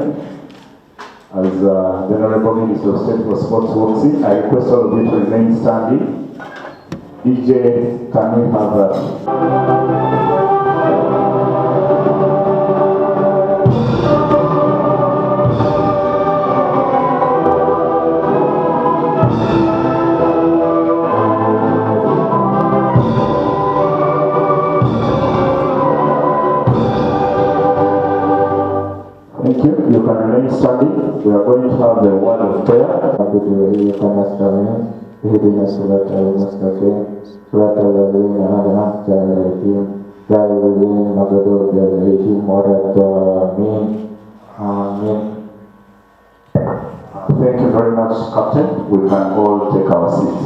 time. As the Honorable Minister of State for Sports walks in, I request all of you to remain standing. DJ, can we have that? Thank you. You can remain standing. We are going to have the word of prayer. Thank you very much, Captain. We can all take our seats.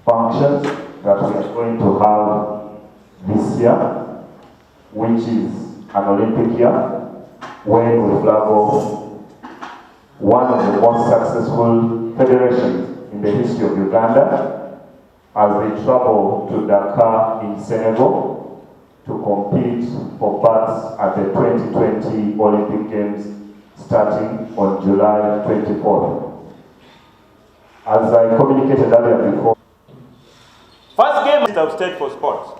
Functions that we are going to have this year, which is an Olympic year, where we flag off one of the most successful federations in the history of Uganda as they travel to Dakar in Senegal to compete for parts at the 2020 Olympic Games starting on July 24th. As I communicated earlier before, first game is of State for Sports.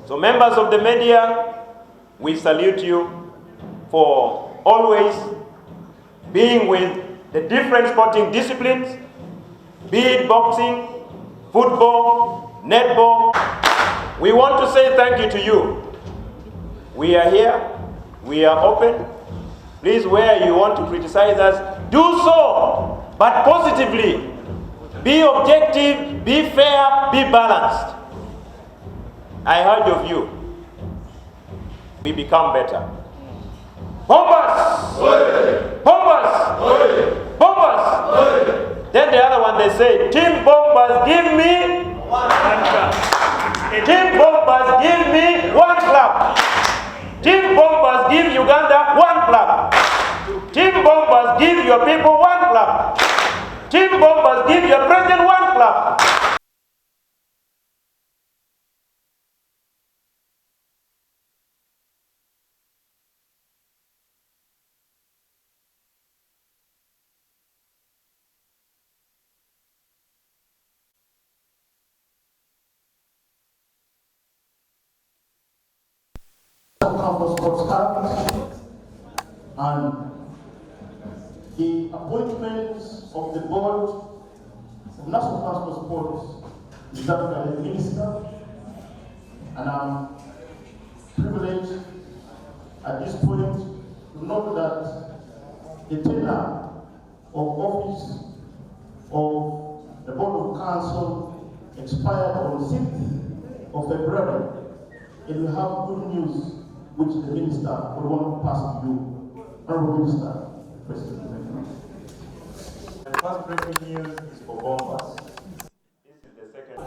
So members of the media, we salute you for always being with the different sporting disciplines, be it boxing, football, netball. We want to say thank you to you. We are here, we are open. Please, where you want to criticize us, do so, but positively. Be objective, be fair, be balanced. I heard of you. We become better. Bombers! Bombers! Bombers! Then the other one, they say, Team Bombers, give me one clap. Team Bombers, give me one clap. Team Bombers, give Uganda one clap. Team Bombers, give your people one clap. Team Bombers, give your president one clap. And the appointments of the board of National Transport Sports is done by the minister, and I'm privileged at this point to note that the tenure of office of the Board of Council expired on 6th of February, and we have good news which the minister would want to pass to you. Honorable Minister, President. The first breaking news is for Bombers. This is the second.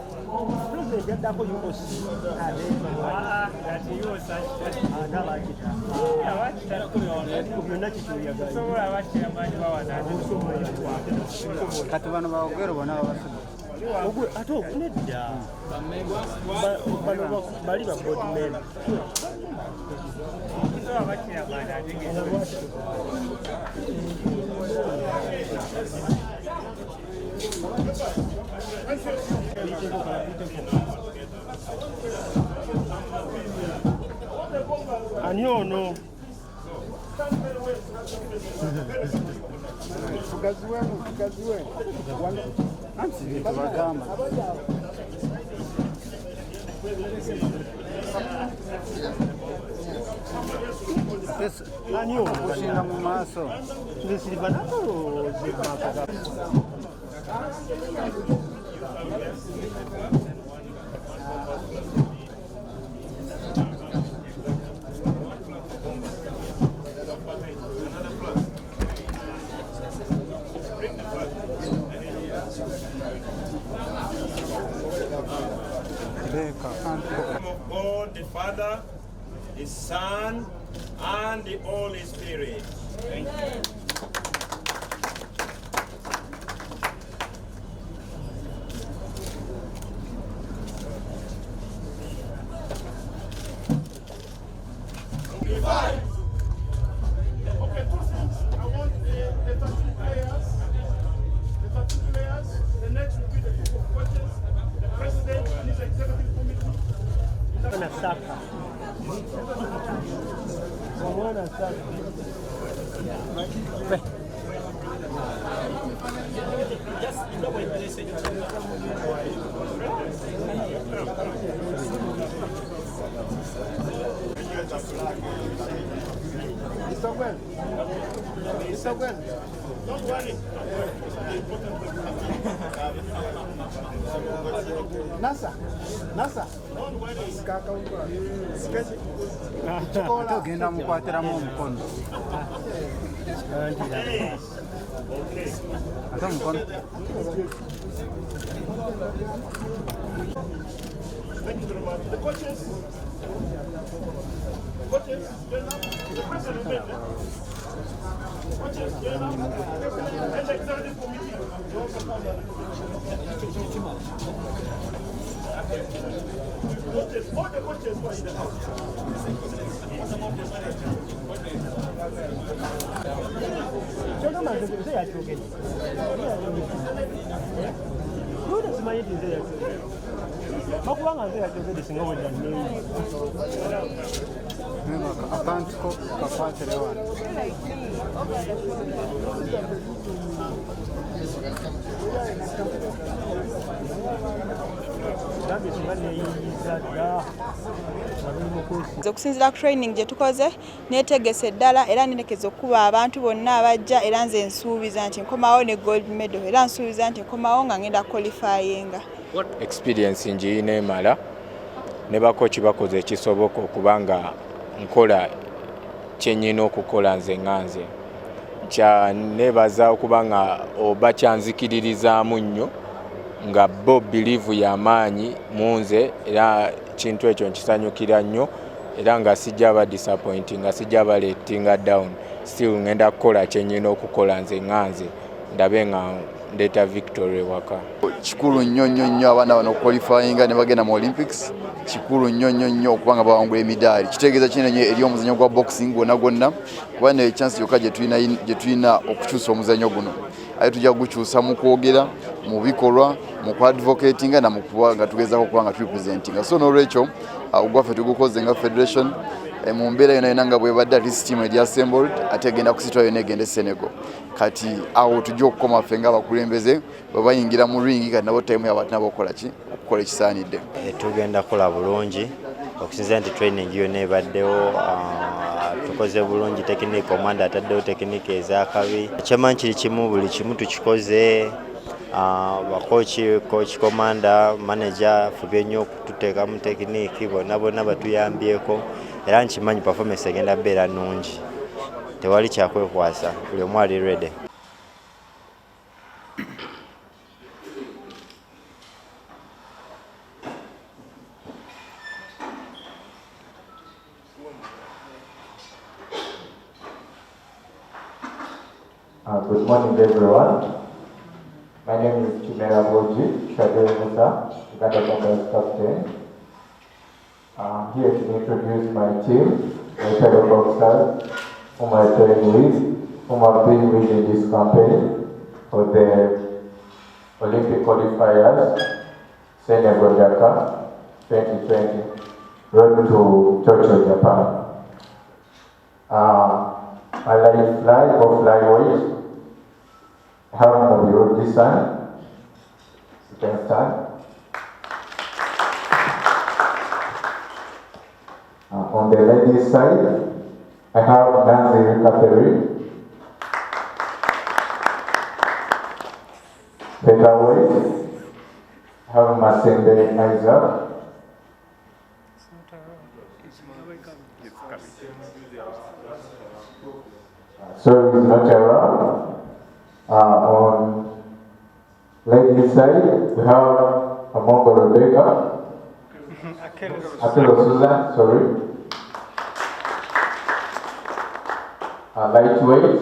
And you know. Of God the Father, the Son, and the Holy Spirit. Amen. Okay, two things. I want the 13 players. The 13 players. The next will be the group of coaches, the president and his executive committee. Mwana saka. Mwana saka. It's well. It's well. Don't worry. Nasa. Togenda mukwatiramu omukono. Ate omukono. Thank you very much. The coaches, join up. The president, coaches, join up. And the executive committee. You also come on. Coaches, all the coaches who are in the house. Akantu ko kakwatire wano. Okusinziira ku training gye tukoze neetegese ddala era nenekeza okuba abantu bonna abajja era nze nsuubiza nti nkomawo ne gold medal era nsuubiza nti nkomawo nga ngenda qualifyinga. Experience njiina emala ne bakochi bakoze ekisoboka okubanga nkola kyenyina okukola nze nganze kya nebaza okubanga oba kyanzikiririzaamu nnyo nga bo believe y'amaanyi munze era kintu ekyo nkisanyukira nnyo era nga sijja ba disappointing nga sijja ba letting down still ngenda kukola kyenyina okukola nze nganze ndabe nga ndeta victory waka. Kikulu nnyo abaana bano qualifyinga ne bagenda mu Olympics. Kikulu nnyo okubanga bawangula emidaali. Kitegeeza kinene eri omuzannyo gwa boxing gwonna kuba ne chance yokka gye tulina okukyusa omuzannyo guno. Aye tujja kugukyusa mu kwogera, mu bikolwa, mu advocatinga na mu kuba nga tugezaako okuba nga turepresentinga. So n'olwekyo ogwaffe tugukoze nga federation mu mbeera yonna nga bwebadde at team eri assembled ate egenda kusitula yonna egenda e Senegal. Kati awo tujja okukoma ffe nga abakulembeze bwe bayingira mu ringi kati nabo time yabo nabo okukola ekisaanidde. Tugenda kukola bulungi okusinziira nti training yonna ebaddewo tukoze bulungi technique commander ataddewo technique ezakabi ekyamanyi kiri kimu buli kimu tukikoze coach commander manager fubye nnyo okututeeka mu technique bonna batuyambyeko era nkimanyi performance egenda beera nnungi tewali kyakwekwasa buli omu ali ready. Good morning, everyone. My name is Chimera Boji, Shadeo Musa, Uganda Congress captain. I'm here to introduce my team, my fellow boxers, whom I train with, whom I've been with in this campaign for the Olympic qualifiers, Senegal Dakar 2020, road to Tokyo, Japan. I like fly or flyweight. I have Mobile this time. You can stand. On the ladies' side, I have Nancy Catherine. Featherweight, I have Masembe Isaac. So it's not around. On ladies' side, we have Amongo Rebecca. Akelo Susan, sorry. Lightweight,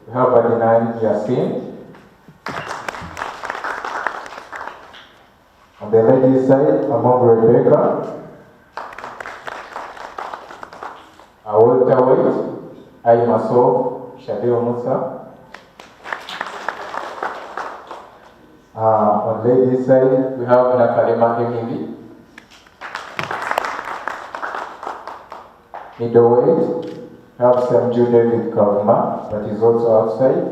we have Adnan Yassin. On the ladies' side, Amongo Rebecca. Welterweight, I myself, Shadil Musa. On ladies' side, we have Nakalema Emily. Middleweight, we have Samju David Kavuma, that is also outside.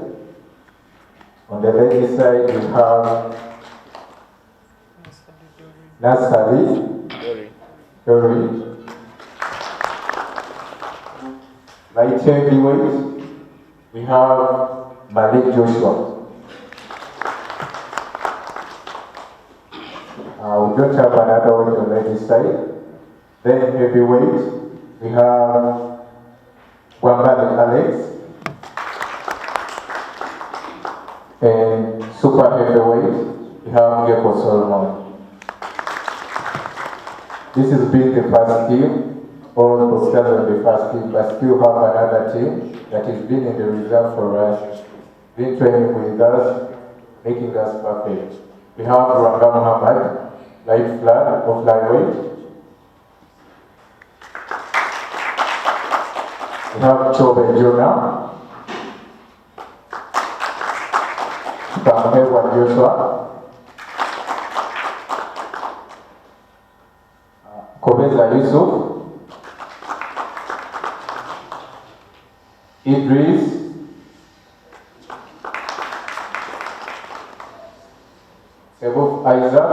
On the ladies' side, we have Nasali Dori. Light heavyweight, we have Malik Joshua. We don't have another weight on the ladies' side. Then heavyweight, we have Wambale Alex. And super heavyweight, we have Geko Solomon. This has been the first team. All boxers on the first team, but still have another team that has been in the reserve for us, been training with us, making us perfect. We have Ranga Muhammad, light flag of flyweight. We have Chobe Jonah, from Edward Joshua, Kobeza Yusuf, Idris, Sebuf Isaac,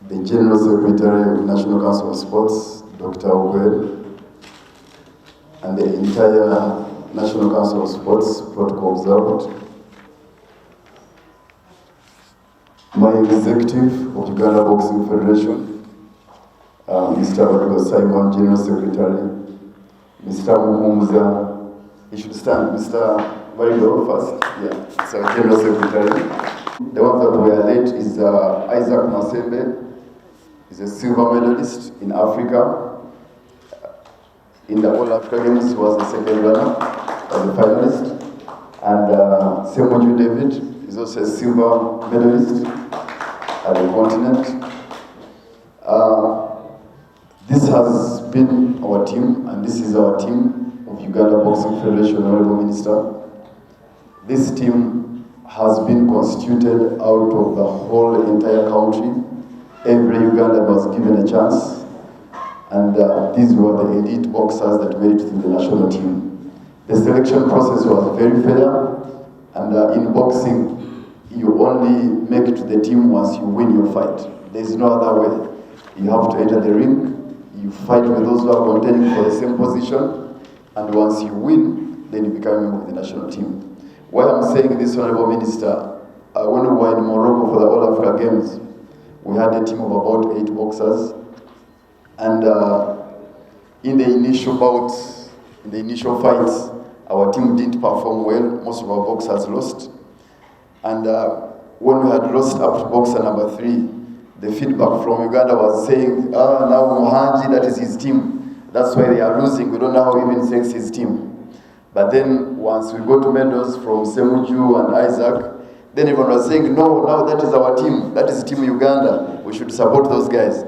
the General Secretary of National Council of Sports, Dr. Obed, and the entire National Council of Sports, protocol observed. My executive of Uganda Boxing Federation, Mr. Oliver Simon, General Secretary, Mr. Muhumza, he should stand, Mr. Varido first, yeah, so General Secretary. The one that we are late is Isaac Masembe. He's a silver medalist in Africa. In the All Africa Games, he was the second runner, as a finalist. And Semoju David is also a silver medalist at the continent. This has been our team, and this is our team of Uganda Boxing Federation, Honorable Minister. This team has been constituted out of the whole entire country. Every Ugandan was given a chance, and these were the elite boxers that made it to the national team. The selection process was very fair, and in boxing, you only make it to the team once you win your fight. There is no other way. You have to enter the ring, you fight with those who are contending for the same position, and once you win, then you become a member of the national team. Why I'm saying this, Honorable Minister, when we were in Morocco for the All Africa Games, we had a team of about 8 boxers, and in the initial bouts, in the initial fights, our team didn't perform well. Most of our boxers lost, and when we had lost up to boxer number 3, the feedback from Uganda was saying, now Mohanji, that is his team. That's why they are losing. We don't know how he even says his team. But then once we got medals from Semuju and Isaac, then everyone was saying, no, now that is our team. That is Team Uganda. We should support those guys.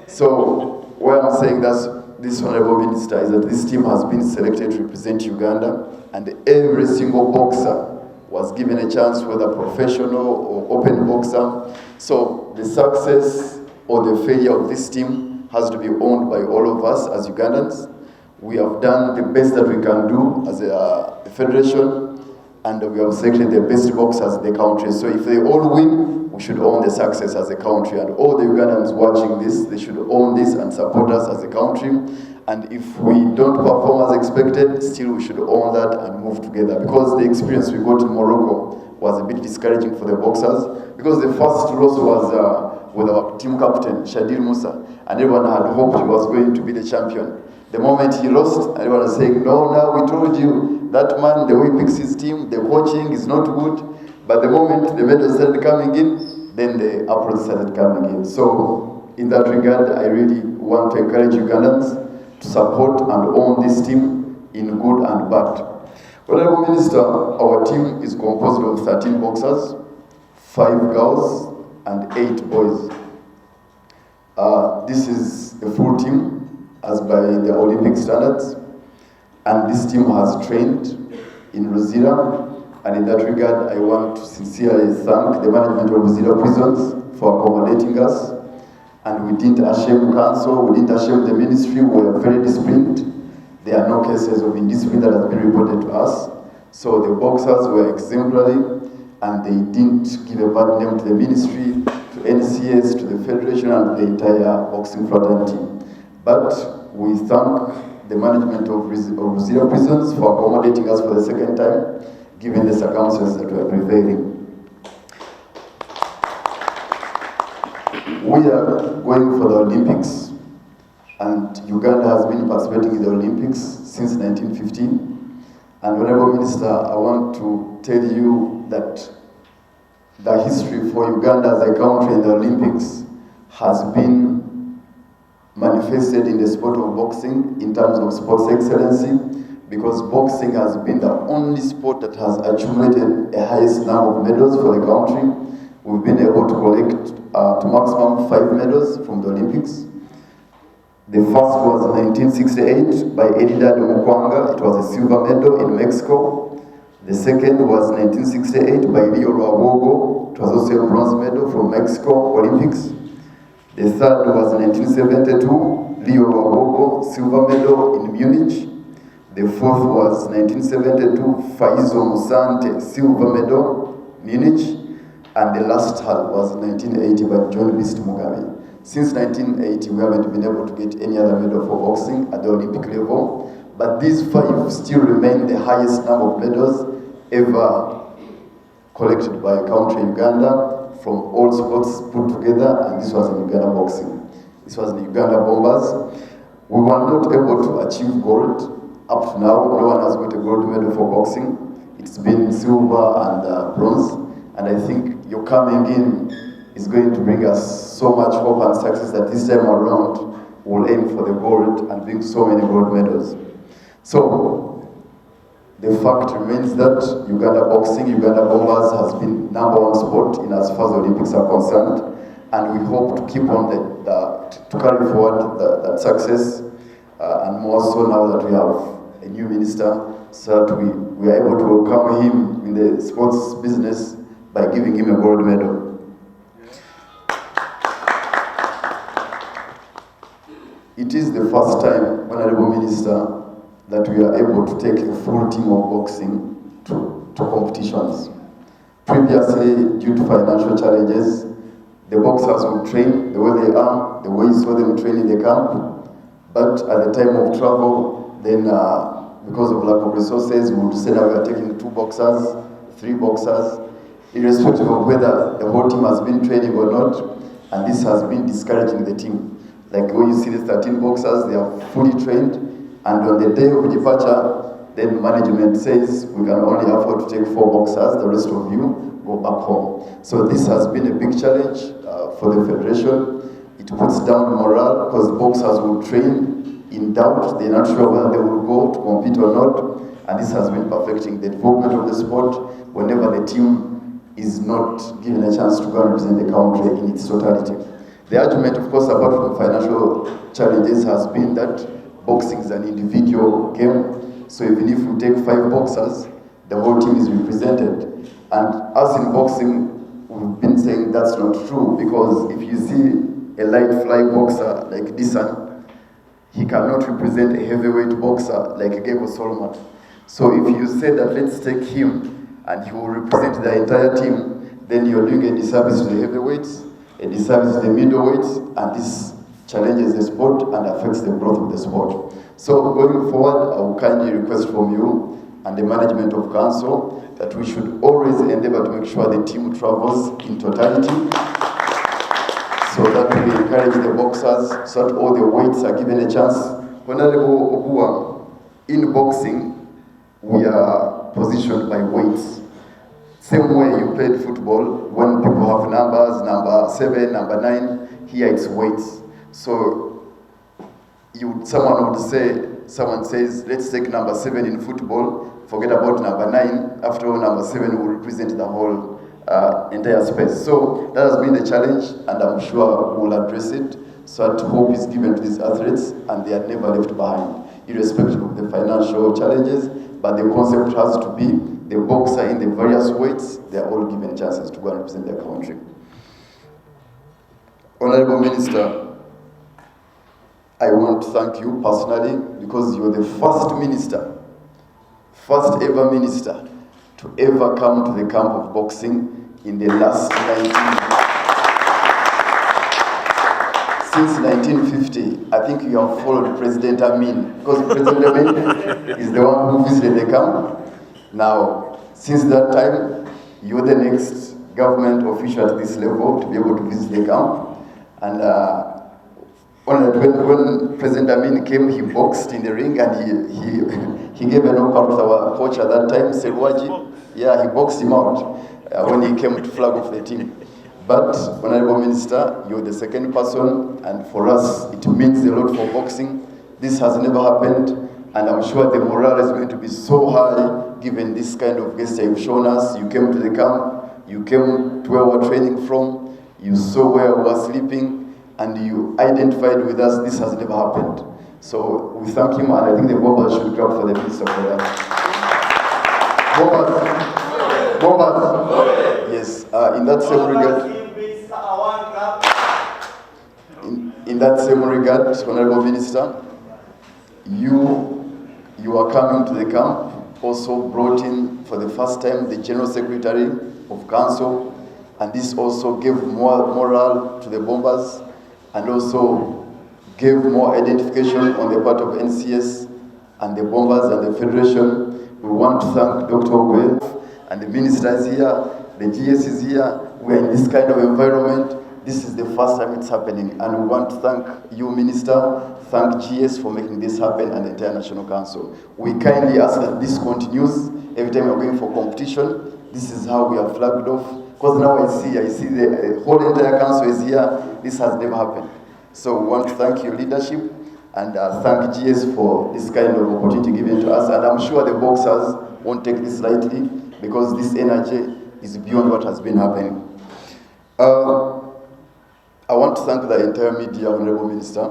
So why I'm saying that this Honorable Minister is that this team has been selected to represent Uganda, and every single boxer was given a chance, whether professional or open boxer. So the success or the failure of this team has to be owned by all of us as Ugandans. We have done the best that we can do as a federation, and we have selected the best boxers in the country. So if they all win, we should own the success as a country. And all the Ugandans watching this, they should own this and support us as a country. And if we don't perform as expected, still we should own that and move together. Because the experience we got in Morocco was a bit discouraging for the boxers, because the first loss was with our team captain, Shadil Musa, and everyone had hoped he was going to be the champion. The moment he lost, everyone was saying, no, now we told you, that man, the way he picks his team, the coaching is not good. But the moment the medals started coming in, then the applause started coming in. So in that regard, I really want to encourage Ugandans to support and own this team in good and bad. Honorable Minister, our team is composed of 13 boxers, 5 girls, and 8 boys. This is a full team as by the Olympic standards, and this team has trained in Rosira, and in that regard I want to sincerely thank the management of Rosira Prisons for accommodating us, and we didn't ashame council, we didn't ashame the ministry, we were very disciplined. There are no cases of indiscipline that has been reported to us, so the boxers were exemplary, and they didn't give a bad name to the ministry, to NCS, to the federation, and the entire boxing fraternity. But we thank the management of Rosira Prisons for accommodating us for the second time, given the circumstances that were prevailing. We are going for the Olympics, and Uganda has been participating in the Olympics since 1915. And Honorable Minister, I want to tell you that the history for Uganda as a country in the Olympics has been manifested in the sport of boxing in terms of sports excellency, because boxing has been the only sport that has accumulated the highest number of medals for the country. We've been able to collect to maximum 5 medals from the Olympics. The first was 1968 by Edida de Mukwanga. It was a silver medal in Mexico. The second was 1968 by Leo Rwagogo. It was also a bronze medal from Mexico Olympics. The third was 1972, Leo Rwagogo, silver medal in Munich. The fourth was 1972, Faizo Musante, silver medal, Munich. And the last was 1980 by John Beast Mugabe. Since 1980, we haven't been able to get any other medal for boxing at the Olympic level, but these 5 still remain the highest number of medals ever collected by a country, Uganda, from all sports put together, and this was in Uganda boxing. This was the Uganda Bombers. We were not able to achieve gold. Up to now, no one has got a gold medal for boxing. It's been silver and bronze, and I think your coming in is going to bring us so much hope and success that this time around we'll aim for the gold and bring so many gold medals. So the fact remains that Uganda boxing, Uganda Bombers has been #1 sport in as far as the Olympics are concerned, and we hope to keep on to carry forward that success, and more so now that we have a new minister, so that we are able to welcome him in the sports business by giving him a gold medal. It is the first time, Honorable Minister, that we are able to take a full team of boxing to competitions. Previously, due to financial challenges, the boxers would train the way they are, the way you saw them train in the camp, but at the time of travel, then because of lack of resources, we would say that we are taking 2 boxers, 3 boxers, irrespective of whether the whole team has been training or not, and this has been discouraging the team. Like when you see the 13 boxers, they are fully trained, and on the day of departure, then management says we can only afford to take 4 boxers, the rest of you go back home. So this has been a big challenge for the federation. It puts down morale because boxers will train in doubt, they're not sure whether they will go to compete or not, and this has been perfecting the development of the sport whenever the team is not given a chance to go and represent the country in its totality. The argument, of course, apart from financial challenges, has been that boxing is an individual game. So even if we take 5 boxers, the whole team is represented. And as in boxing, we've been saying that's not true, because if you see a light fly boxer like Disan, he cannot represent a heavyweight boxer like Gego Solomon. So if you say that let's take him and he will represent the entire team, then you're doing a disservice to the heavyweights, a disservice to the middleweights, and this challenges the sport and affects the growth of the sport. So going forward, I will kindly request from you and the management of council that we should always endeavor to make sure the team travels in totality, so that we encourage the boxers, so that all the weights are given a chance. Honorable Obua, in boxing, we are positioned by weights. Same way you played football, when people have numbers, number 7, number 9, here it's weights. So someone says, let's take number 7 in football, forget about number 9, after all number 7 will represent the whole entire space. So that has been the challenge, and I'm sure we'll address it so that hope is given to these athletes and they are never left behind, irrespective of the financial challenges. But the concept has to be the boxer in the various weights, they are all given chances to go and represent their country. Honorable Minister, I want to thank you personally because you're the first ever minister to ever come to the camp of boxing in the last 1950, I think you have followed President Amin, because President Amin is the one who visited the camp. Now, since that time, you're the next government official at this level to be able to visit the camp. And when President Amin came, he boxed in the ring and he gave a knockout to our coach at that time, Selwaji. Yeah, he boxed him out when he came to flag off the team. But, Honorable Minister, you're the second person, and for us, it means a lot for boxing. This has never happened, and I'm sure the morale is going to be so high, given this kind of gesture you've shown us. You came to the camp, you came to where we're training from, you saw where we were sleeping, and you identified with us. This has never happened. So we thank him, and I think the Bombers should clap for the Minister for that. Bombers. Yes, in that same regard, Honorable Minister, you are coming to the camp, also brought in for the first time the General Secretary of Council, and this also gave more morale to the Bombers and also gave more identification on the part of NCS and the Bombers and the Federation. We want to thank Dr. Ogwe and the Minister is here, the GS is here. We are in this kind of environment. This is the first time it's happening, and we want to thank you, Minister, thank GS for making this happen, and the entire National Council. We kindly ask that this continues. Every time we're going for competition, this is how we are flagged off. Because now I see the whole entire council is here. This has never happened. So we want to thank your leadership and thank GS for this kind of opportunity given to us. And I'm sure the boxers won't take this lightly because this energy is beyond what has been happening. I want to thank the entire media, Honorable Minister.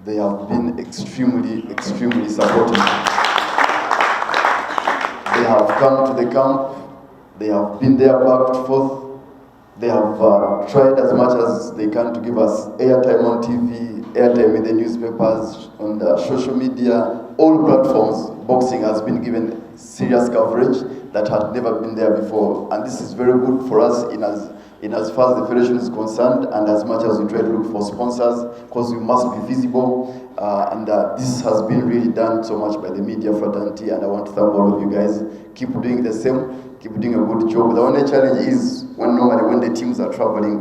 They have been extremely, extremely supportive. They have come to the camp. They have been there back and forth. They have tried as much as they can to give us airtime on TV, airtime in the newspapers, on the social media, all platforms. Boxing has been given serious coverage that had never been there before. And this is very good for us in as far as the Federation is concerned, and as much as we try to look for sponsors, because we must be visible. This has been really done so much by the media fraternity, and I want to thank all of you guys. Keep doing the same, keep doing a good job. The only challenge is normally when the teams are traveling,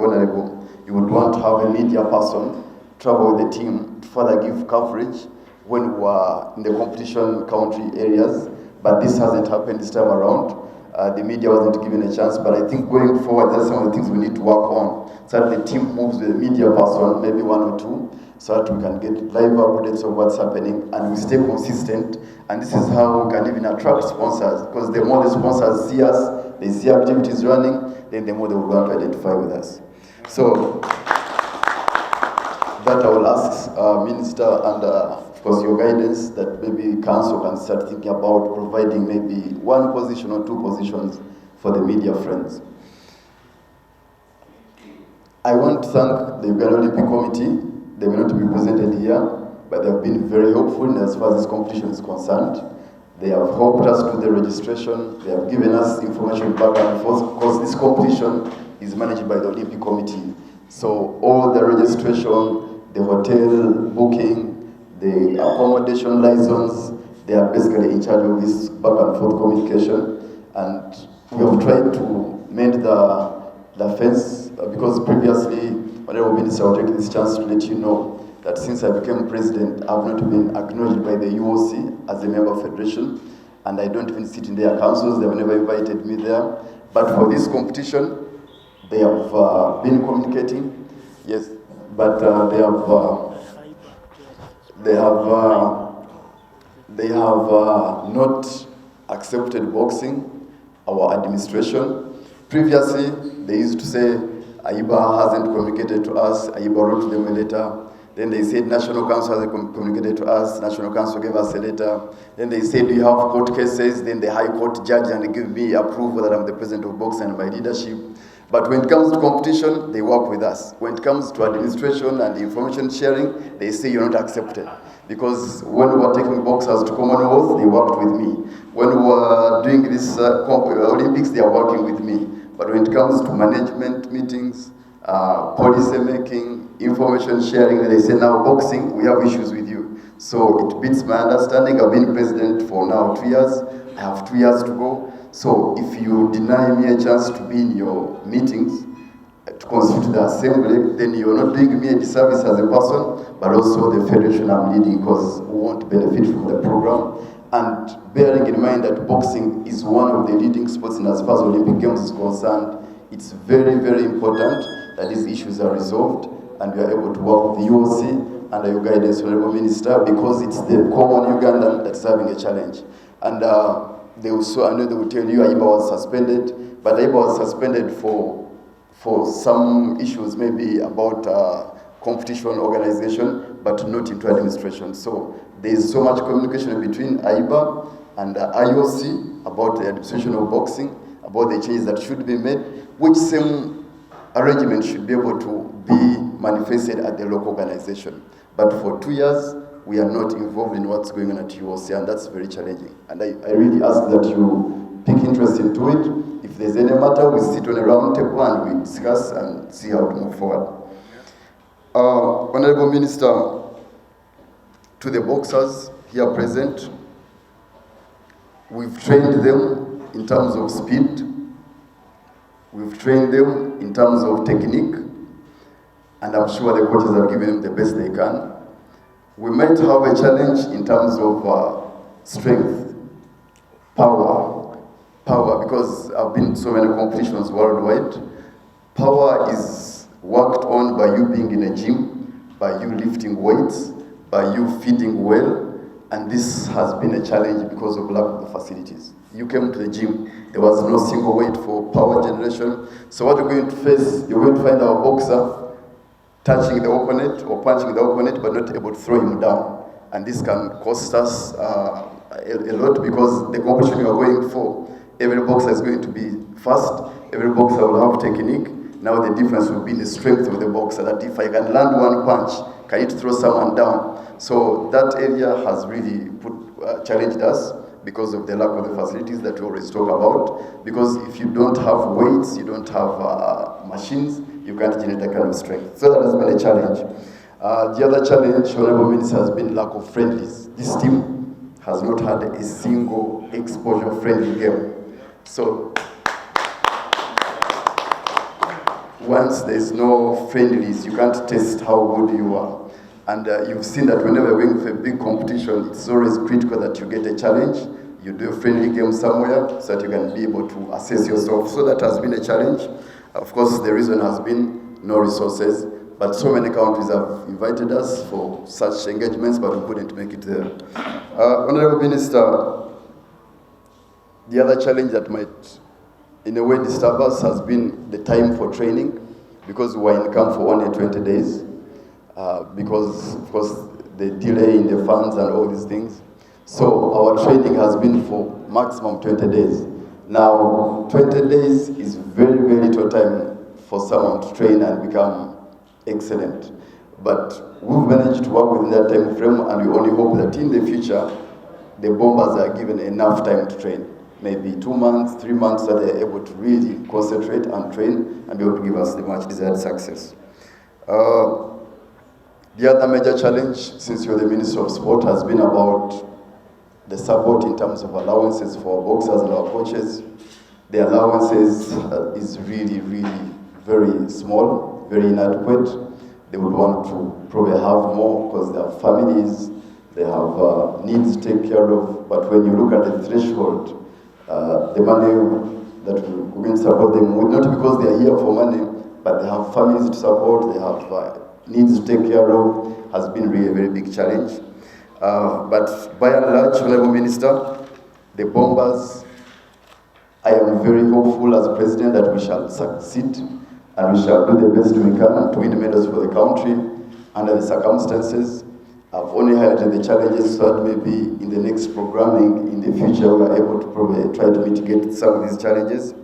you would want to have a media person travel with the team to further give coverage when we are in the competition country areas, but this hasn't happened this time around. The media wasn't given a chance, but I think going forward, that's some of the things we need to work on, so that the team moves with a media person, maybe one or two, so that we can get live updates of what's happening, and we stay consistent, and this is how we can even attract sponsors, because the more the sponsors see us, they see activities running, then the more they will want to identify with us. So, that I will ask Minister and of course your guidance, that maybe Council can start thinking about providing maybe one position or two positions for the media friends. I want to thank the Uganda Olympic Committee. They may not be presented here, but they have been very helpful as far as this competition is concerned. They have helped us do the registration. They have given us information back and forth, because this competition is managed by the Olympic Committee. So all the registration, the hotel booking, the accommodation license, they are basically in charge of this back and forth communication. And we have tried to mend the fence, because previously, Honorable Minister, I'll take this chance to let you know that since I became president, I've not been acknowledged by the UOC as a member of Federation, and I don't even sit in their councils. They've never invited me there. But for this competition, they have been communicating, yes, but they have not accepted boxing, our administration. Previously, they used to say, AIBA hasn't communicated to us, AIBA wrote to them a letter, Then they said National Council has communicated to us. National Council gave us a letter. Then they said we have court cases. Then the High Court judge and they give me approval that I'm the president of boxing and my leadership. But when it comes to competition, they work with us. When it comes to administration and information sharing, they say you're not accepted. Because when we were taking boxers to Commonwealth, they worked with me. When we were doing this Olympics, they are working with me. But when it comes to management meetings, policy making, information sharing, they say now boxing, we have issues with you. So it beats my understanding. I've been president for now 2 years. I have 2 years to go. So if you deny me a chance to be in your meetings, to constitute the assembly, then you're not doing me a disservice as a person, but also the federation I'm leading, because we want to benefit from the program. And bearing in mind that boxing is one of the leading sports in as far as Olympic Games is concerned, it's very, very important that these issues are resolved and we are able to work with the UOC under your guidance, Honorable Minister, because it's the common Ugandan that's having a challenge. And they also, I know they will tell you AIBA was suspended, but AIBA was suspended for some issues, maybe about competition organization, but not into administration. So there is so much communication between AIBA and IOC about the administration of boxing, about the changes that should be made, which same arrangement should be able to be manifested at the local organization. But for 2 years, we are not involved in what's going on at UOC, and that's very challenging. And I really ask that you pick interest into it. If there's any matter, we sit on a round table and we discuss and see how to move forward. Honorable Minister, to the boxers here present, we've trained them in terms of speed, we've trained them in terms of technique, and I'm sure the coaches are giving them the best they can. We might have a challenge in terms of strength, power, because I've been to so many competitions worldwide. Power is worked on by you being in a gym, by you lifting weights, by you feeding well, and this has been a challenge because of lack of the facilities. You came to the gym, there was no single weight for power generation. So what you're going to face, you're going to find our boxer touching the opponent or punching the opponent but not able to throw him down. And this can cost us a lot, because the competition you are going for, every boxer is going to be fast, every boxer will have technique. Now the difference will be in the strength of the boxer, that if I can land one punch, can it throw someone down? So that area has really challenged us because of the lack of the facilities that we always talk about. Because if you don't have weights, you don't have machines, you can't generate that kind of strength. So that has been a challenge. The other challenge, Honorable Minister, has been lack of friendlies. This team has not had a single exposure-friendly game. So once there's no friendlies, you can't test how good you are. And you've seen that whenever you're going for a big competition, it's always critical that you get a challenge. You do a friendly game somewhere so that you can be able to assess yourself. So that has been a challenge. Of course, the reason has been no resources, but so many countries have invited us for such engagements, but we couldn't make it there. Honorable Minister, the other challenge that might, in a way, disturb us has been the time for training, because we were in camp for only 20 days, because, of course, the delay in the funds and all these things. So our training has been for maximum 20 days. Now, 20 days is very, very little time for someone to train and become excellent. But we've managed to work within that time frame, and we only hope that in the future, the bombers are given enough time to train. Maybe 2 months, 3 months, so they're able to really concentrate and train and be able to give us the much desired success. The other major challenge, since you're the Minister of Sport, has been about the support in terms of allowances for our boxers and our coaches. The allowances is really, really very small, very inadequate. They would want to probably have more because they have families, they have needs to take care of. But when you look at the threshold, the money that we're going to support them with, not because they are here for money, but they have families to support, they have needs to take care of, has been really a very big challenge. But by and large, Honorable Minister, the bombers, I am very hopeful as President that we shall succeed and we shall do the best we can to win medals for the country. under the circumstances. I've only highlighted the challenges so that maybe in the next programming in the future we are able to probably try to mitigate some of these challenges,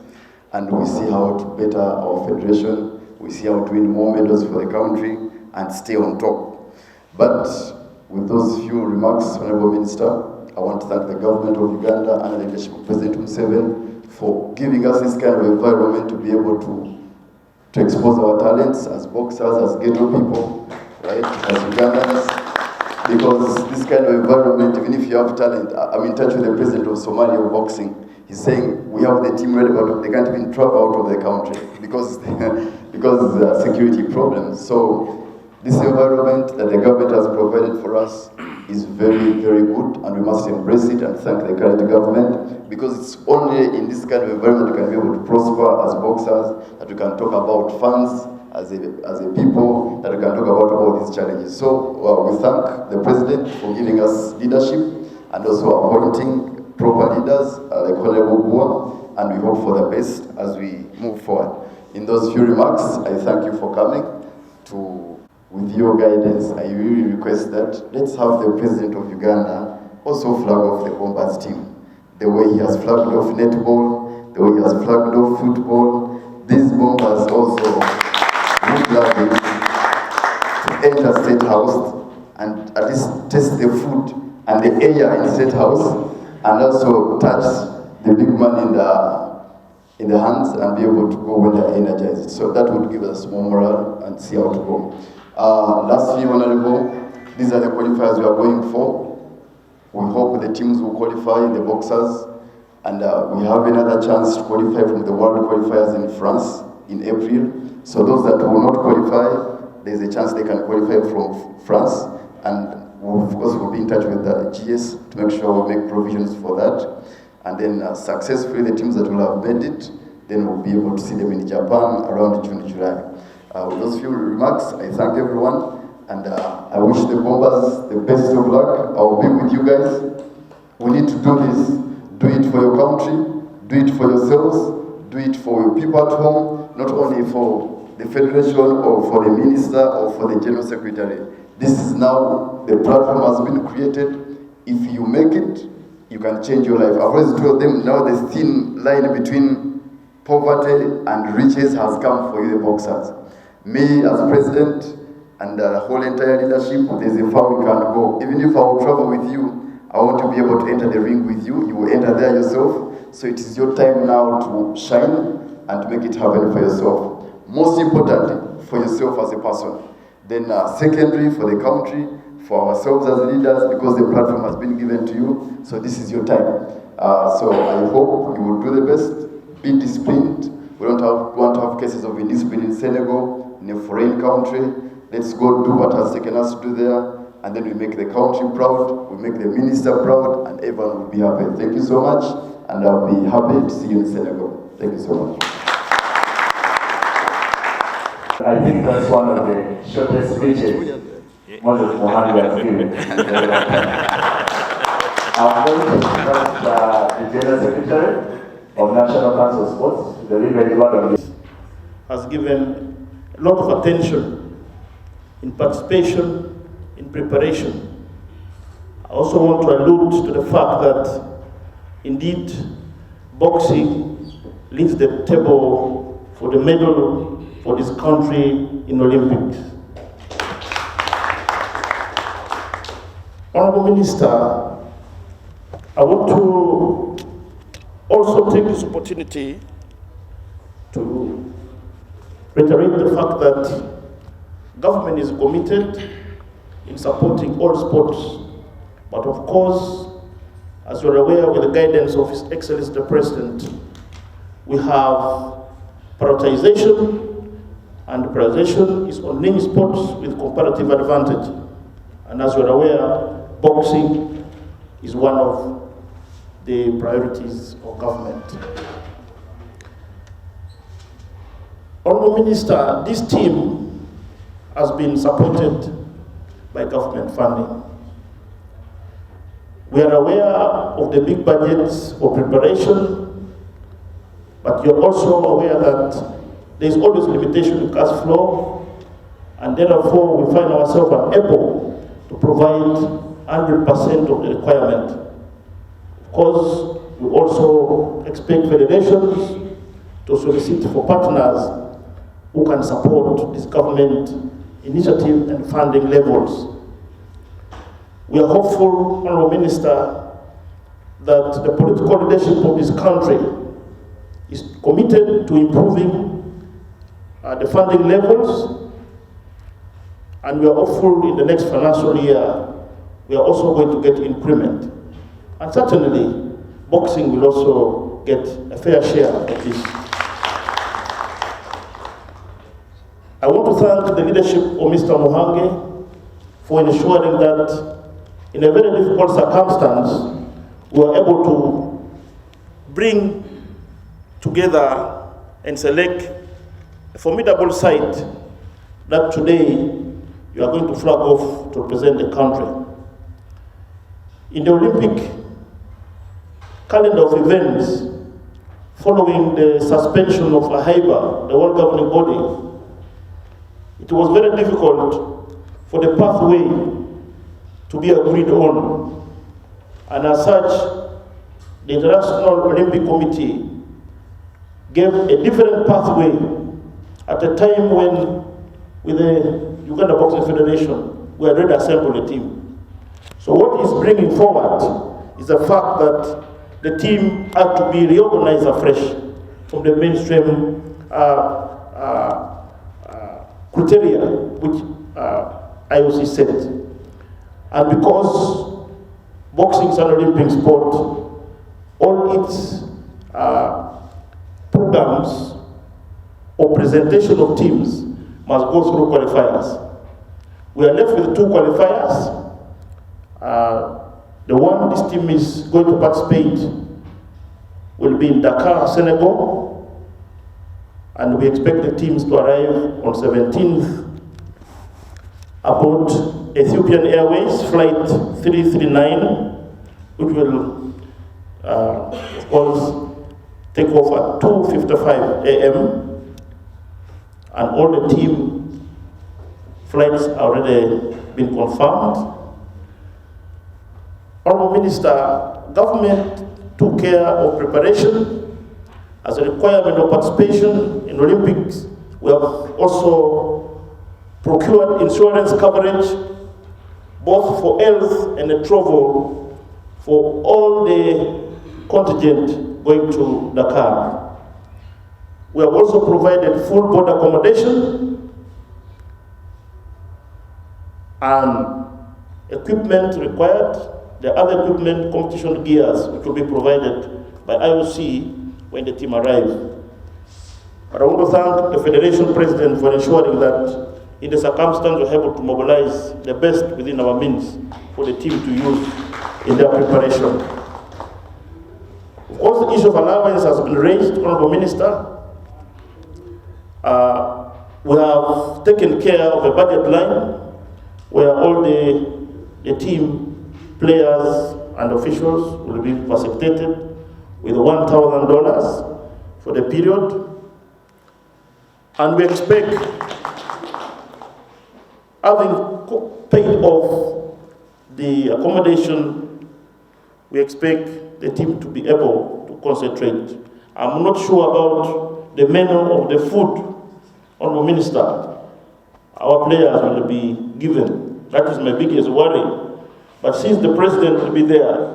and we see how to better our federation, we see how to win more medals for the country and stay on top. But with those few remarks, Honorable Minister, I want to thank the government of Uganda and the leadership of President Museveni for giving us this kind of environment to be able to expose our talents as boxers, as ghetto people, right, as Ugandans. Because this kind of environment, even if you have talent, I'm in touch with the president of Somalia of boxing. He's saying we have the team ready, but they can't even travel out of the country because of security problems. So this environment that the government has provided for us is very, very good, and we must embrace it and thank the current government, because it's only in this kind of environment we can be able to prosper as boxers, that we can talk about funds as a people, that we can talk about all these challenges. So we thank the president for giving us leadership and also appointing proper leaders like Honorable Bua, and we hope for the best as we move forward. In those few remarks, I thank you for coming. With your guidance, I really request that let's have the president of Uganda also flag off the Bombers team. The way he has flagged off netball, the way he has flagged off football, these Bombers also would love it to enter State House and at least taste the food and the air in State House, and also touch the big man in the hands and be able to go when they're energized. So that would give us more morale and see how to go. Lastly, Honorable, these are the qualifiers we are going for. We hope the teams will qualify, the boxers, and we have another chance to qualify from the world qualifiers in France in April. So those that will not qualify, there's a chance they can qualify from France, and of course we'll be in touch with the GS to make sure we make provisions for that. And then successfully, the teams that will have made it, then we'll be able to see them in Japan around June, July. With those few remarks, I thank everyone, and I wish the Bombers the best of luck. I'll be with you guys. We need to do this. Do it for your country, do it for yourselves, do it for your people at home, not only for the Federation or for the Minister or for the General Secretary. This is now, the platform has been created. If you make it, you can change your life. I've always told them now the thin line between poverty and riches has come for you, the boxers. Me as president and the whole entire leadership, there's a far we can go. Even if I will travel with you, I want to be able to enter the ring with you. You will enter there yourself. So it is your time now to shine and to make it happen for yourself. Most importantly, for yourself as a person. Then secondary, for the country, for ourselves as leaders, because the platform has been given to you. So this is your time. So I hope you will do the best, be disciplined. We don't want to have cases of indiscipline in Senegal, in a foreign country. Let's go do what has taken us to do there, and then we make the country proud, we make the minister proud, and everyone will be happy. Thank you so much, and I'll be happy to see you in Senegal. Thank you so much. I think that's one of the shortest speeches Moses Mohammed has given. I'm going to invite the General Secretary of National Council of Sports to deliver his word on this. Has given a lot of attention in participation, in preparation. I also want to allude to the fact that indeed boxing leads the table for the medal for this country in Olympics. Honorable Minister, I want to also take this opportunity to reiterate the fact that government is committed in supporting all sports, but of course, as you're aware, with the guidance of His Excellency the President, we have prioritization, and prioritization is on many sports with comparative advantage. And as you're aware, boxing is one of the priorities of government. Honorable Minister, this team has been supported by government funding. We are aware of the big budgets for preparation, but you're also aware that there is always limitation to cash flow, and therefore we find ourselves unable to provide 100% of the requirement. Of course, we also expect federations to solicit for partners who can support this government initiative and funding levels. We are hopeful, Honourable Minister, that the political leadership of this country is committed to improving the funding levels, and we are hopeful in the next financial year we are also going to get increment. And certainly, boxing will also get a fair share of this. I want to thank the leadership of Mr. Muhange for ensuring that in a very difficult circumstance, we were able to bring together and select a formidable site that today you are going to flag off to represent the country. In the Olympic calendar of events, following the suspension of AHIBA, the world governing body, it was very difficult for the pathway to be agreed on. And as such, the International Olympic Committee gave a different pathway at a time when, with the Uganda Boxing Federation, we had already assembled a team. So what is bringing forward is the fact that the team had to be reorganized afresh from the mainstream criteria which IOC set. And because boxing is an Olympic sport, all its programs or presentation of teams must go through qualifiers. We are left with 2 qualifiers. The one this team is going to participate will be in Dakar, Senegal, and we expect the teams to arrive on 17th aboard Ethiopian Airways Flight 339, which will, of course, take off at 2:55 a.m. and all the team flights are already been confirmed. Honourable Minister, government took care of preparation as a requirement of participation in Olympics. We have also procured insurance coverage both for health and travel for all the contingent going to Dakar. We have also provided full board accommodation and equipment required. The other equipment, competition gears, which will be provided by IOC when the team arrives. But I want to thank the Federation President for ensuring that in the circumstance we're able to mobilize the best within our means for the team to use in their preparation. Of course, the issue of allowance has been raised, Honourable Minister. We have taken care of a budget line where all the team players and officials will be facilitated with $1,000 for the period. And we expect, having paid off the accommodation, we expect the team to be able to concentrate. I'm not sure about the menu of the food, Honourable Minister. Our players will be given. That is my biggest worry. But since the President will be there,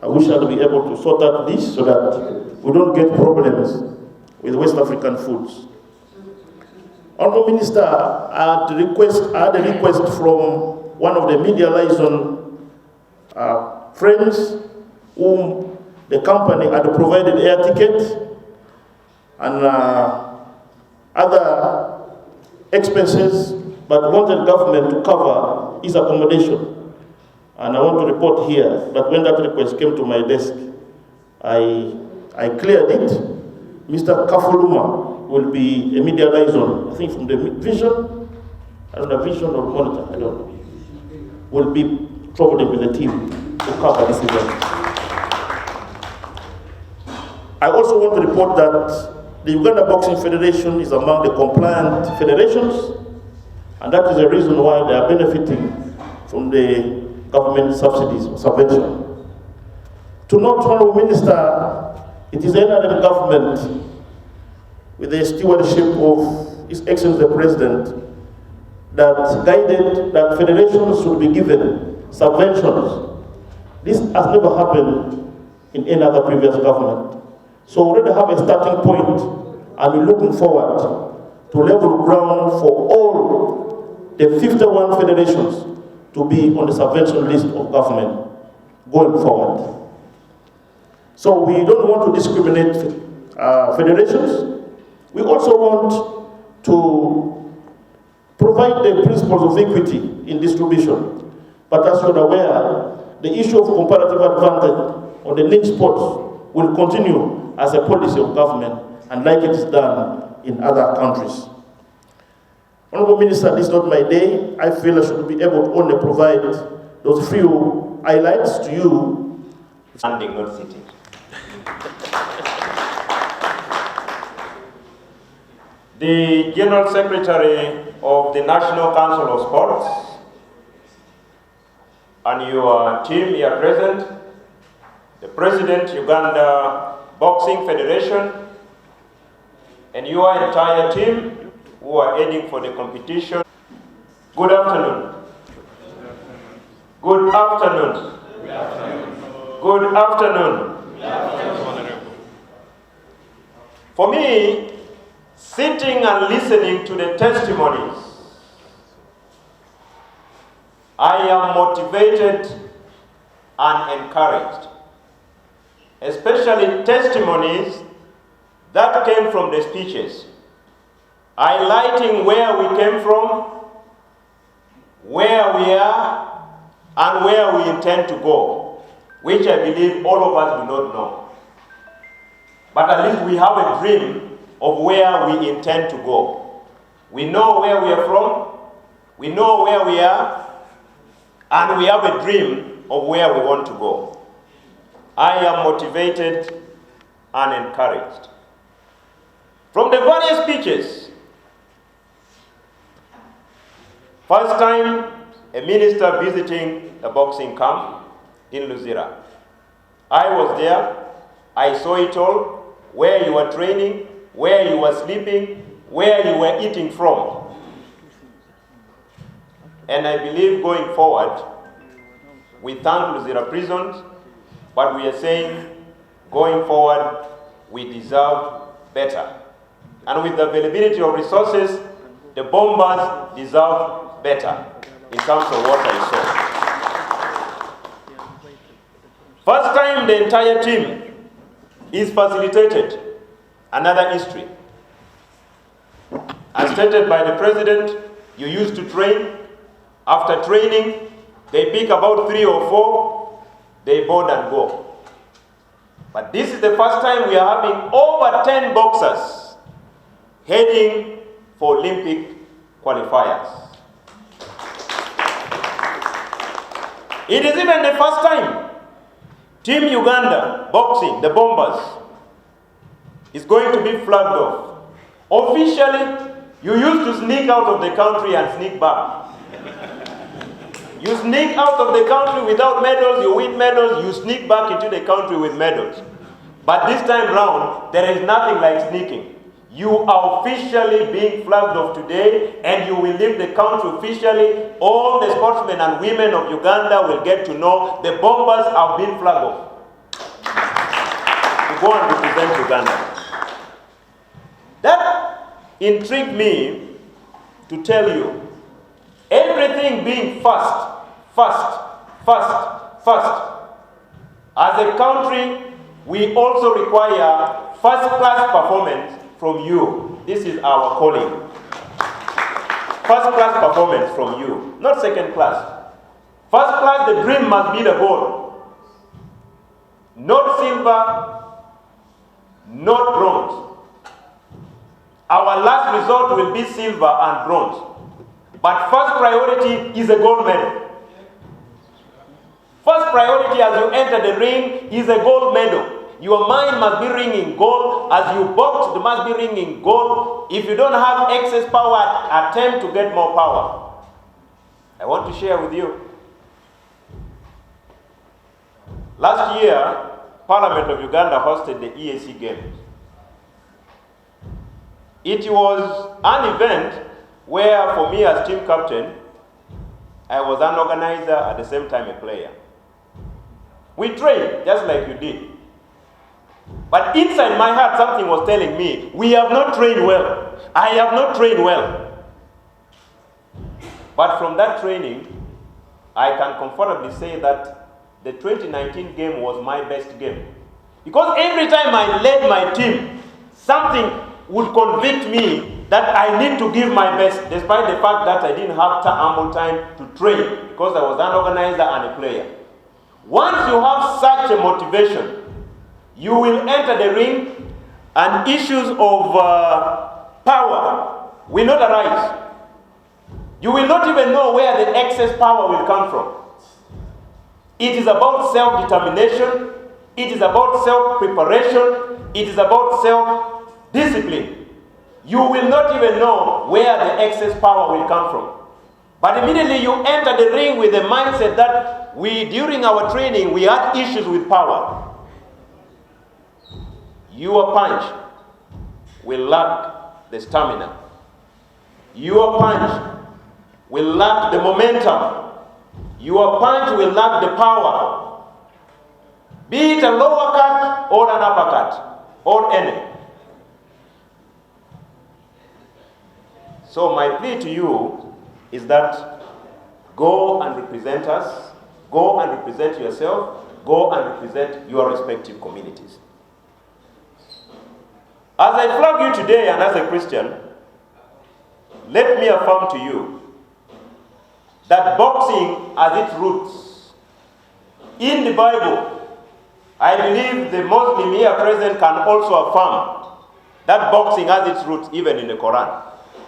we shall be able to sort out this so that we don't get problems with West African foods. Honourable Minister, I had a request from one of the media liaison friends whom the company had provided air ticket and other expenses, but wanted government to cover his accommodation. And I want to report here that when that request came to my desk, I cleared it. Mr. Kafuluma will be a media liaison, I think from the Vision, I don't know, Vision or Monitor, I don't know, will be traveling with the team to cover this event. I also want to report that the Uganda Boxing Federation is among the compliant federations, And that is the reason why they are benefiting from the government subsidies or subvention. To note, Honorable Minister, it is the NRM government with the stewardship of His Excellency the President that guided that federations should be given subventions. This has never happened in any other previous government. So we already have a starting point, and we're looking forward to level ground for all the 51 federations to be on the subvention list of government going forward. So we don't want to discriminate federations. We also want to provide the principles of equity in distribution. But as you're aware, the issue of comparative advantage on the niche sports will continue as a policy of government, and like it is done in other countries. Honorable Minister, this is not my day. I feel I should be able to only provide those few highlights to you. Standing, not sitting. The General Secretary of the National Council of Sports and your team here present, the President, Uganda Boxing Federation, and your entire team who are heading for the competition. Good afternoon. Good afternoon. Good afternoon. For me, sitting and listening to the testimonies, I am motivated and encouraged, especially testimonies that came from the speeches, highlighting where we came from, where we are, and where we intend to go, which I believe all of us do not know. But at least we have a dream of where we intend to go. We know where we are from, we know where we are, and we have a dream of where we want to go. I am motivated and encouraged. From the various speeches, first time a minister visiting a boxing camp in Luzira. I was there, I saw it all, where you were training, where you were sleeping, where you were eating from. And I believe going forward, we thank Luzira prisons, but we are saying, going forward, we deserve better. And with the availability of resources, the bombers deserve better in terms of what I saw. First time the entire team is facilitated, another history. As stated by the President, you used to train. After training, they pick about 3 or 4, they board and go. But this is the first time we are having over 10 boxers heading for Olympic qualifiers. It is even the first time Team Uganda Boxing, the Bombers, is going to be flagged off. Officially, you used to sneak out of the country and sneak back. You sneak out of the country without medals, you win medals, you sneak back into the country with medals. But this time round, there is nothing like sneaking. You are officially being flagged off today, and you will leave the country officially. All the sportsmen and women of Uganda will get to know the Bombers have been flagged off to go and represent Uganda. That intrigued me to tell you, everything being fast. As a country, we also require first-class performance from you. This is our calling. First-class performance from you, not second class. First class, the dream must be the goal. Not silver, not bronze. Our last resort will be silver and bronze. But first priority is a gold medal. First priority as you enter the ring is a gold medal. your mind must be ringing gold. As you box, it must be ringing gold. If you don't have excess power, attempt to get more power. I want to share with you. Last year, Parliament of Uganda hosted the EAC Games. It was an event where, for me as team captain, I was an organizer at the same time a player. We trained just like you did. But inside my heart, something was telling me, we have not trained well. I have not trained well. But from that training, I can comfortably say that the 2019 game was my best game. Because every time I led my team, something would convict me that I need to give my best, despite the fact that I didn't have ample time to train, because I was an organizer and a player. Once you have such a motivation, you will enter the ring and issues of power will not arise. You will not even know where the excess power will come from. It is about self-determination. It is about self-preparation. It is about self-discipline. You will not even know where the excess power will come from. But immediately you enter the ring with the mindset that during our training, we had issues with power. Your punch will lack the stamina. Your punch will lack the momentum. Your punch will lack the power. Be it a lower cut or an uppercut or any. So my plea to you is that go and represent us, go and represent yourself, go and represent your respective communities. As I flag you today and as a Christian, let me affirm to you that boxing has its roots in the Bible. I believe the Muslim here present can also affirm that boxing has its roots even in the Quran.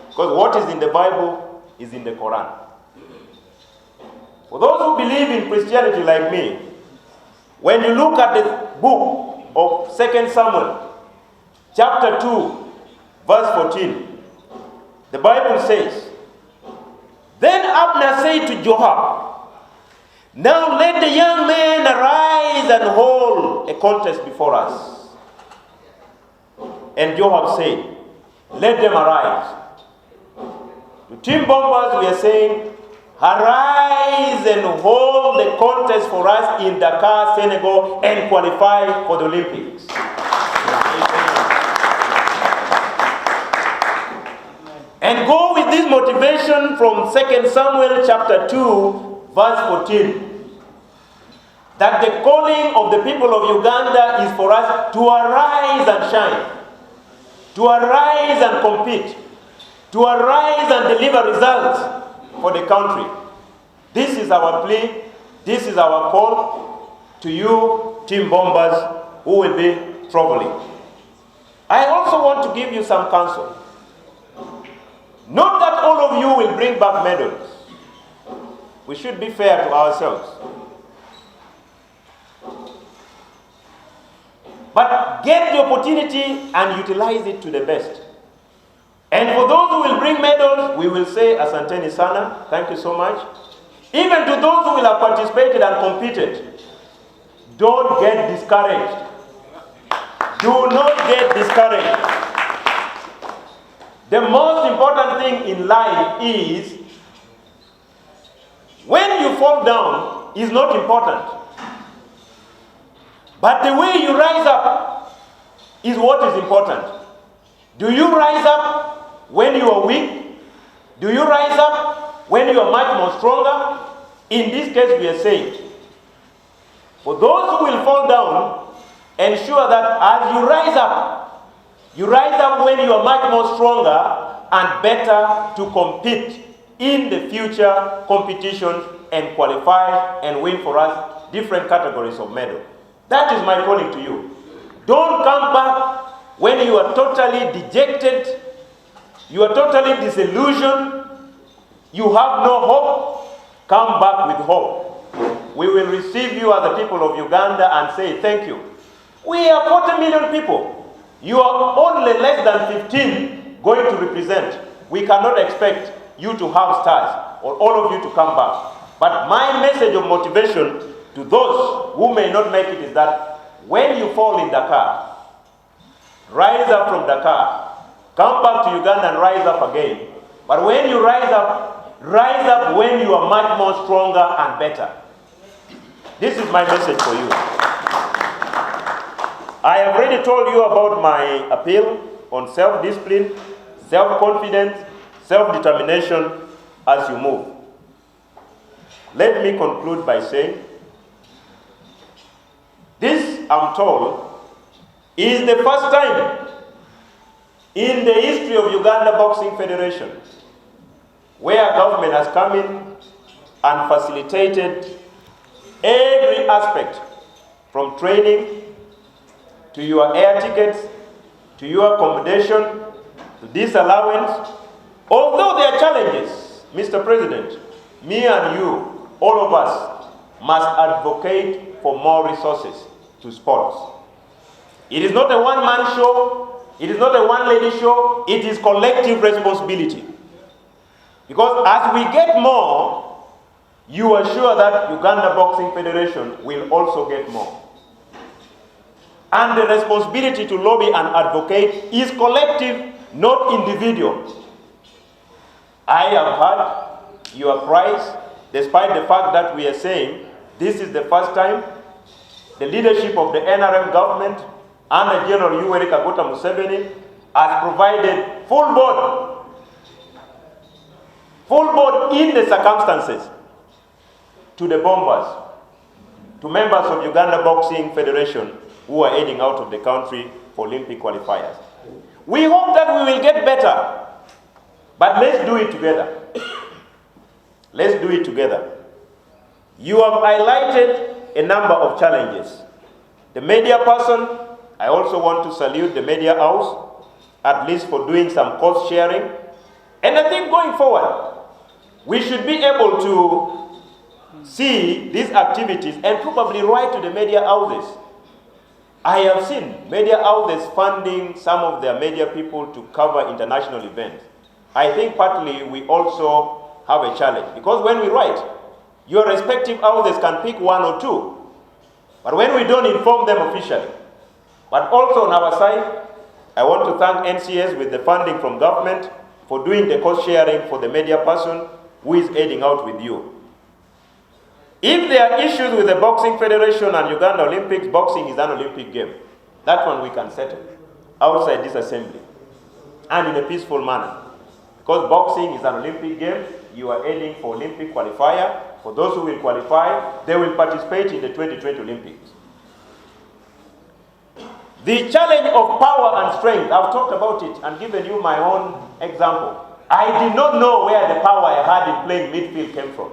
Because what is in the Bible is in the Quran. For those who believe in Christianity like me, when you look at the book of 2 Samuel, chapter 2, verse 14, the Bible says, "Then Abner said to Joab, 'Now let the young men arise and hold a contest before us.' And Joab said, 'Let them arise.'" To Team Bombers, we are saying, arise and hold the contest for us in Dakar, Senegal, and qualify for the Olympics. And go with this motivation from 2 Samuel chapter 2, verse 14. That the calling of the people of Uganda is for us to arise and shine, to arise and compete, to arise and deliver results for the country. This is our plea, this is our call to you, Team Bombers, who will be traveling. I also want to give you some counsel. Not that all of you will bring back medals. We should be fair to ourselves. But get the opportunity and utilize it to the best. And for those who will bring medals, we will say, Asanteni Sana, thank you so much. Even to those who will have participated and competed, don't get discouraged. Do not get discouraged. The most important thing in life is, when you fall down is not important. But the way you rise up is what is important. Do you rise up when you are weak? Do you rise up when you are much more stronger? In this case, we are saying, for those who will fall down, ensure that as you rise up when you are much more stronger and better to compete in the future competitions and qualify and win for us different categories of medal. That is my calling to you. Don't come back when you are totally dejected, you are totally disillusioned, you have no hope. Come back with hope. We will receive you as the people of Uganda and say thank you. We are 40 million people. You are only less than 15 going to represent. We cannot expect you to have stars or all of you to come back. But my message of motivation to those who may not make it is that when you fall in Dakar, rise up from Dakar, come back to Uganda and rise up again. But when you rise up when you are much more stronger and better. This is my message for you. I have already told you about my appeal on self-discipline, self-confidence, self-determination as you move. Let me conclude by saying, this, I'm told, is the first time in the history of Uganda Boxing Federation where government has come in and facilitated every aspect from training to your air tickets, to your accommodation, to disallowance. Although there are challenges, Mr. President, me and you, all of us, must advocate for more resources to sports. It is not a one-man show, it is not a one-lady show, it is collective responsibility. Because as we get more, you are sure that Uganda Boxing Federation will also get more. And the responsibility to lobby and advocate is collective, not individual. I have heard your cries, despite the fact that we are saying this is the first time the leadership of the NRM government under General Yoweri Kaguta Museveni has provided full board in the circumstances to the bombers, to members of Uganda Boxing Federation who are heading out of the country for Olympic qualifiers. We hope that we will get better, but let's do it together. Let's do it together. You have highlighted a number of challenges. The media person, I also want to salute the media house, at least for doing some cost sharing. And I think going forward, we should be able to see these activities and probably write to the media houses. I have seen media houses funding some of their media people to cover international events. I think partly we also have a challenge, because when we write, your respective houses can pick one or two. But when we don't inform them officially, but also on our side, I want to thank NCS with the funding from government for doing the cost sharing for the media person who is heading out with you. If there are issues with the Boxing Federation and Uganda Olympics, boxing is an Olympic game. That one we can settle outside this assembly and in a peaceful manner. Because boxing is an Olympic game, you are heading for Olympic qualifier. For those who will qualify, they will participate in the 2020 Olympics. The challenge of power and strength, I've talked about it and given you my own example. I did not know where the power I had in playing midfield came from.